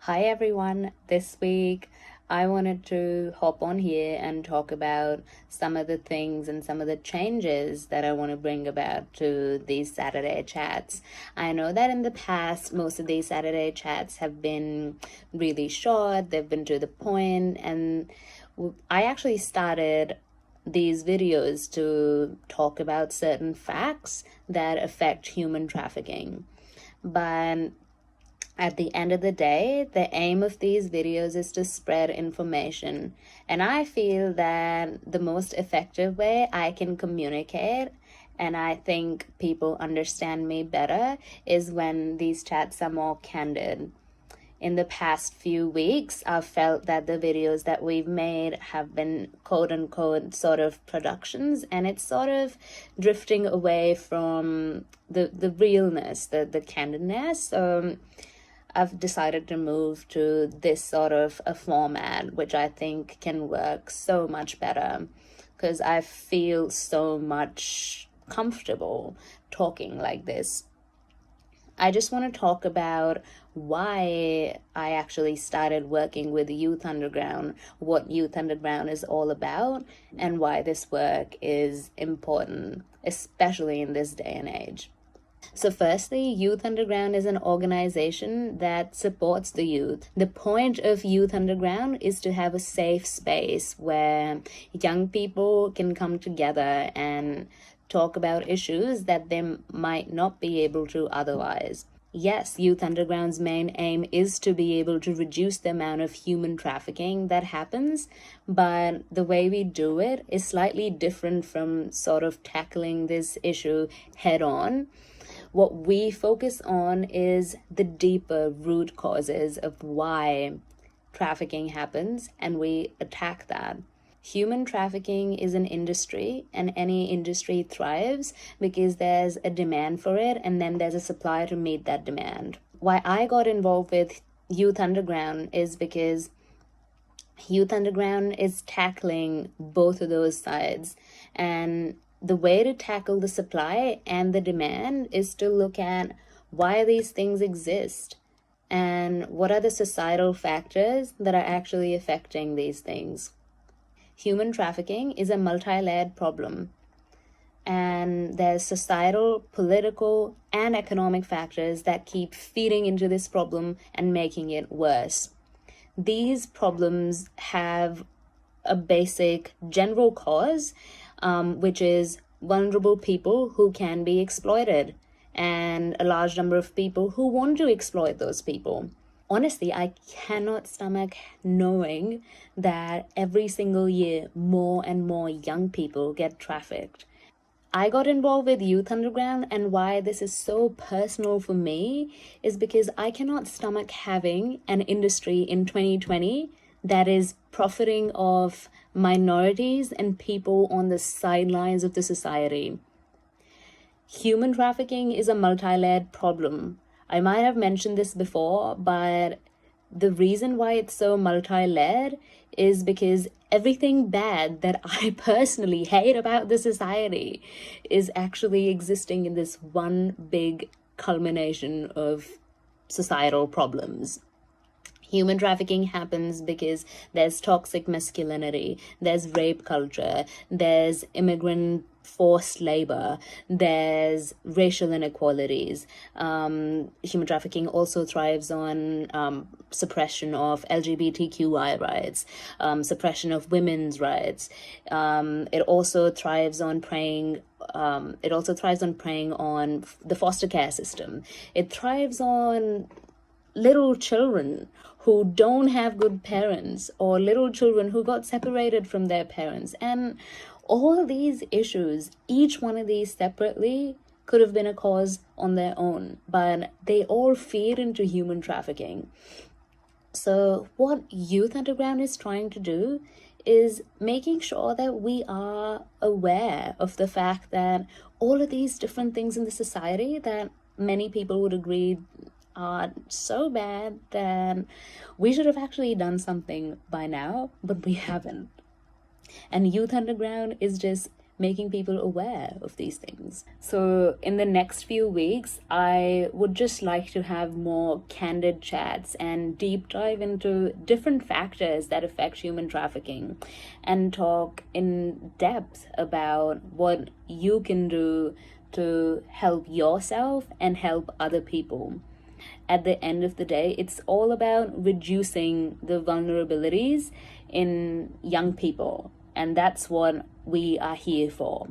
Hi everyone. This week I wanted to hop on here and talk about some of the things and some of the changes that I want to bring about to these Saturday chats. I know that in the past, most of these Saturday chats have been really short, they've been to the point, and I actually started these videos to talk about certain facts that affect human trafficking. But at the end of the day, the aim of these videos is to spread information. And I feel that the most effective way I can communicate, and I think people understand me better, is when these chats are more candid. In the past few weeks, I've felt that the videos that we've made have been quote unquote sort of productions, and it's sort of drifting away from the realness, the candidness. I've decided to move to this sort of a format, which I think can work so much better because I feel so much comfortable talking like this. I just want to talk about why I actually started working with Youth Underground, what Youth Underground is all about, and why this work is important, especially in this day and age. So, firstly, Youth Underground is an organization that supports the youth. The point of Youth Underground is to have a safe space where young people can come together and talk about issues that they might not be able to otherwise. Yes, Youth Underground's main aim is to be able to reduce the amount of human trafficking that happens, but the way we do it is slightly different from sort of tackling this issue head on. What we focus on is the deeper root causes of why trafficking happens, and we attack that. Human trafficking is an industry, and any industry thrives because there's a demand for it, and then there's a supply to meet that demand. Why I got involved with Youth Underground is because Youth Underground is tackling both of those sides, and the way to tackle the supply and the demand is to look at why these things exist and what are the societal factors that are actually affecting these things. Human trafficking is a multi-layered problem, and there's societal, political, and economic factors that keep feeding into this problem and making it worse. These problems have a basic general cause, which is vulnerable people who can be exploited, and a large number of people who want to exploit those people. Honestly, I cannot stomach knowing that every single year more and more young people get trafficked. I got involved with Youth Underground, and why this is so personal for me is because I cannot stomach having an industry in 2020 that is profiting off minorities and people on the sidelines of the society. Human trafficking is a multi-layered problem. I might have mentioned this before, but the reason why it's so multi-layered is because everything bad that I personally hate about the society is actually existing in this one big culmination of societal problems. Human trafficking happens because there's toxic masculinity, there's rape culture, there's immigrant forced labor, there's racial inequalities. Human trafficking also thrives on suppression of LGBTQI rights, suppression of women's rights. It also thrives on preying on the foster care system. It thrives on little children who don't have good parents, or little children who got separated from their parents. And all these issues, each one of these separately, could have been a cause on their own, but they all feed into human trafficking. So what Youth Underground is trying to do is making sure that we are aware of the fact that all of these different things in the society that many people would agree are so bad that we should have actually done something by now, but we haven't. And Youth Underground is just making people aware of these things. So, in the next few weeks, I would just like to have more candid chats and deep dive into different factors that affect human trafficking and talk in depth about what you can do to help yourself and help other people. At the end of the day, it's all about reducing the vulnerabilities in young people. And that's what we are here for.